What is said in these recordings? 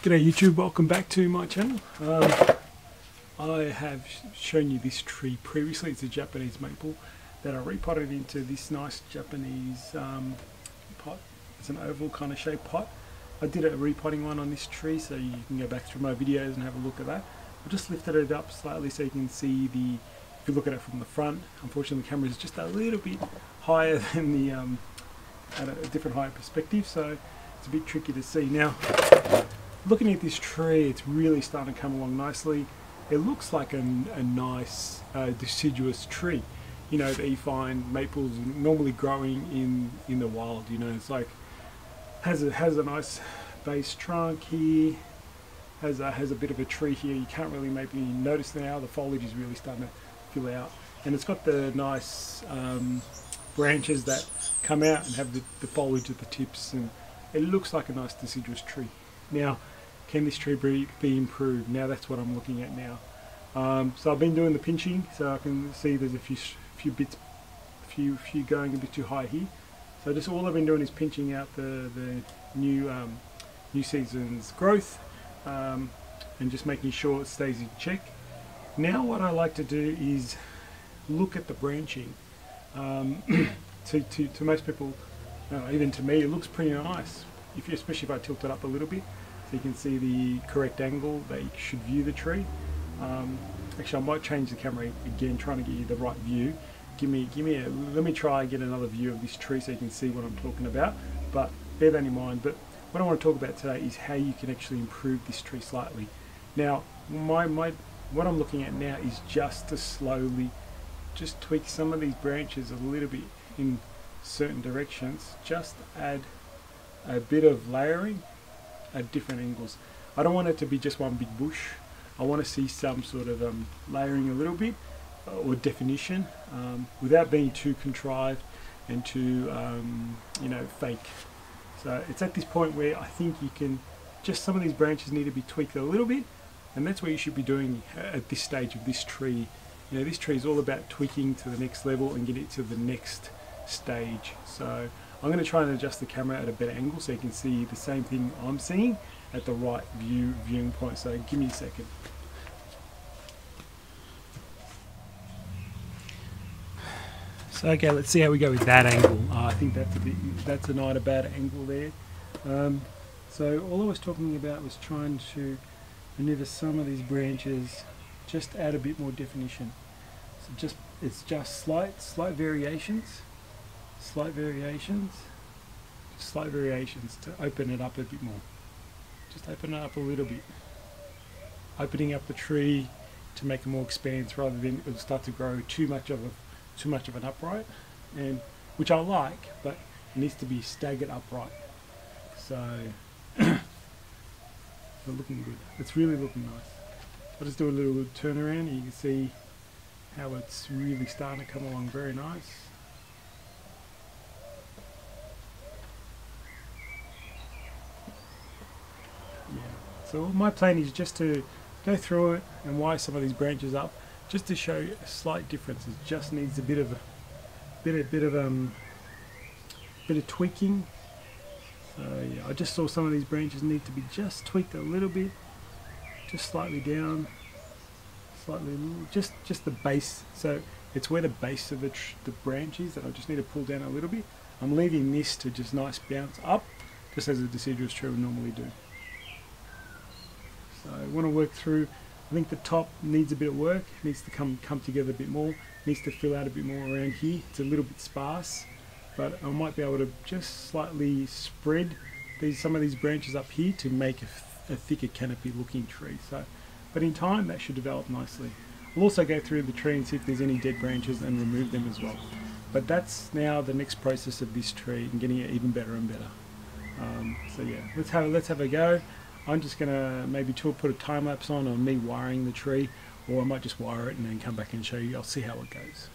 G'day YouTube, welcome back to my channel. I have shown you this tree previously. It's a Japanese maple that I repotted into this nice Japanese pot. It's an oval kind of shaped pot. I did a repotting one on this tree, so you can go back through my videos and have a look at that. I just lifted it up slightly so you can see if you look at it from the front, unfortunately the camera is just a little bit higher than the, at a different height perspective, so it's a bit tricky to see. Now, looking at this tree, it's really starting to come along nicely. It looks like a nice deciduous tree, you know, that you find maples normally growing in the wild. You know, it's like has a nice base trunk here, has a bit of a tree here. You can't really maybe notice now. The foliage is really starting to fill out, and it's got the nice branches that come out and have the foliage at the tips, and it looks like a nice deciduous tree. Now, can this tree be improved? Now that's what I'm looking at now. So I've been doing the pinching, so I can see there's a few bits, few going a bit too high here. So just all I've been doing is pinching out the new season's growth, and just making sure it stays in check. Now what I like to do is look at the branching. To most people, even to me, it looks pretty nice. Especially if I tilt it up a little bit, so you can see the correct angle that you should view the tree. Actually, I might change the camera again, trying to get you the right view. Let me try and get another view of this tree so you can see what I'm talking about. But bear that in mind. But what I want to talk about today is how you can actually improve this tree slightly. Now, what I'm looking at now is just to slowly just tweak some of these branches a little bit in certain directions. Just add a bit of layering at different angles. I don't want it to be just one big bush. I want to see some sort of layering a little bit, or definition, without being too contrived and too fake. So it's at this point where I think you can just, some of these branches need to be tweaked a little bit, and that's what you should be doing at this stage of this tree. You know, this tree is all about tweaking to the next level and get it to the next stage. So I'm going to try and adjust the camera at a better angle so you can see the same thing I'm seeing at the right viewing point. So give me a second. So okay, let's see how we go with that angle. I think that's not a bad angle there. So all I was talking about was trying to maneuver some of these branches, just add a bit more definition. So it's just slight variations. Slight variations to open it up a bit more. Just open it up a little bit. Opening up the tree to make it more expanse, rather than it'll start to grow too much of an upright, and which I like, but it needs to be staggered upright. So they're looking good. It's really looking nice. I'll just do a little turnaround and you can see how it's really starting to come along very nice. So my plan is just to go through it and wire some of these branches up, just to show a slight difference. It just needs a bit of tweaking. So yeah, I just saw some of these branches need to be just tweaked a little bit, just slightly down, just the base. So it's where the base of the branch is that I just need to pull down a little bit. I'm leaving this to just nice bounce up, just as a deciduous tree would normally do. So I want to work through. I think the top needs a bit of work, needs to come together a bit more, needs to fill out a bit more around here. It's a little bit sparse, but I might be able to just slightly spread some of these branches up here to make a thicker canopy looking tree. So, but in time that should develop nicely. We'll also go through the tree and see if there's any dead branches and remove them as well. But that's now the next process of this tree and getting it even better and better. So yeah, let's have a go. I'm just going to maybe put a time lapse on me wiring the tree, or I might just wire it and then come back and show you. I'll see how it goes.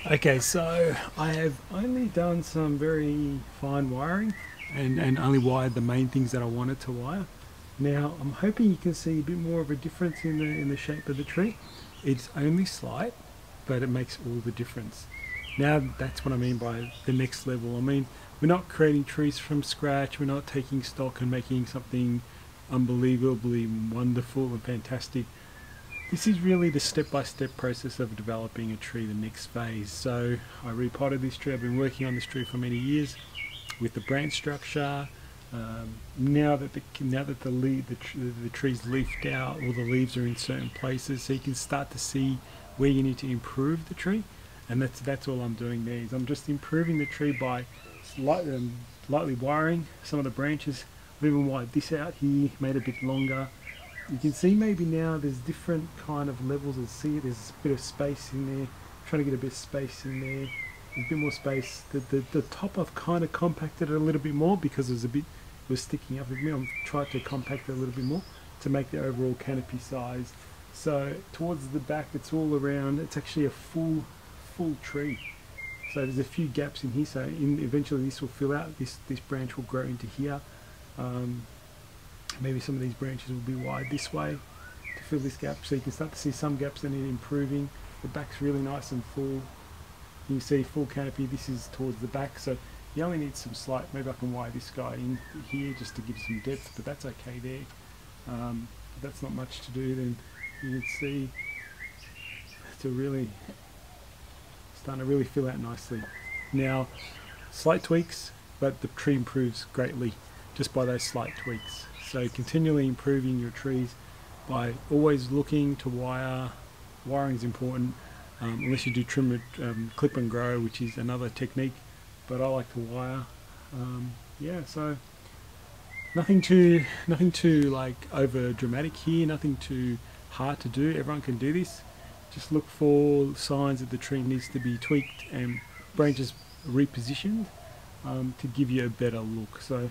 Okay, so I have only done some very fine wiring and only wired the main things that I wanted to wire. Now I'm hoping you can see a bit more of a difference in the shape of the tree. It's only slight, but it makes all the difference. Now that's what I mean by the next level. I mean, we're not creating trees from scratch, we're not taking stock and making something unbelievably wonderful and fantastic. This is really the step-by-step process of developing a tree, the next phase. So I repotted this tree. I've been working on this tree for many years with the branch structure. Now that the tree's leafed out, all the leaves are in certain places, so you can start to see where you need to improve the tree. And that's all I'm doing there. Is I'm just improving the tree by lightly wiring some of the branches. I've even wired this out here, made it a bit longer. You can see maybe now there's different kind of levels of see. There's a bit of space in there. I'm trying to get a bit of space in there. A bit more space. The top I've kind of compacted it a little bit more because it was sticking up with me. I've tried to compact it a little bit more to make the overall canopy size. So towards the back, it's all around. It's actually a full tree. So there's a few gaps in here. So eventually this will fill out. This branch will grow into here. Maybe some of these branches will be wide this way to fill this gap, so you can start to see some gaps that need improving. The back's really nice and full. You can see full canopy. This is towards the back, so you only need some slight. Maybe I can wire this guy in here just to give some depth, but that's okay there. If that's not much to do, then you can see it's starting to really fill out nicely. Now, slight tweaks, but the tree improves greatly just by those slight tweaks. So continually improving your trees by always looking to wire. Wiring is important, unless you do clip and grow, which is another technique, but I like to wire. Yeah, so nothing too like over dramatic here, nothing too hard to do. Everyone can do this. Just look for signs that the tree needs to be tweaked and branches repositioned to give you a better look. So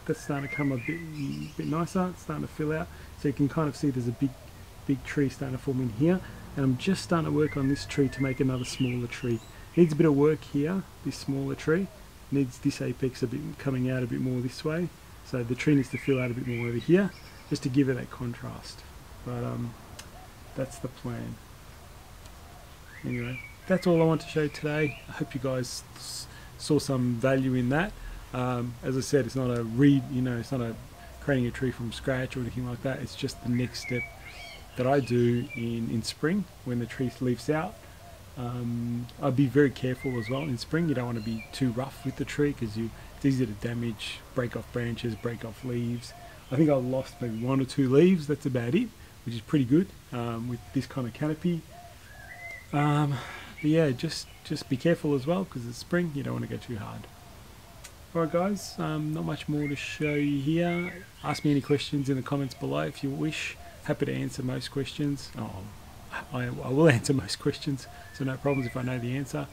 that's starting to come a bit nicer. It's starting to fill out, so you can kind of see there's a big tree starting to form in here, and I'm just starting to work on this tree to make another smaller tree. Needs a bit of work here. This smaller tree needs this apex a bit coming out a bit more this way, so the tree needs to fill out a bit more over here just to give it that contrast. But that's the plan. Anyway, that's all I want to show today. I hope you guys saw some value in that. As I said, it's not it's not a creating a tree from scratch or anything like that. It's just the next step that I do in spring when the tree leaves out. I'd be very careful as well in spring. You don't want to be too rough with the tree because it's easy to damage, break off branches, break off leaves. I think I've lost maybe 1 or 2 leaves. That's about it, which is pretty good with this kind of canopy. But yeah, just be careful as well because it's spring. You don't want to go too hard. Alright guys, not much more to show you here. Ask me any questions in the comments below if you wish. Happy to answer most questions. I will answer most questions, so no problems if I know the answer.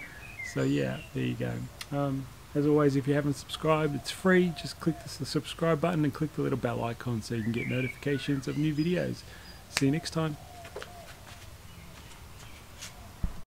So yeah, there you go. As always, if you haven't subscribed, it's free. Just click the subscribe button and click the little bell icon so you can get notifications of new videos. See you next time.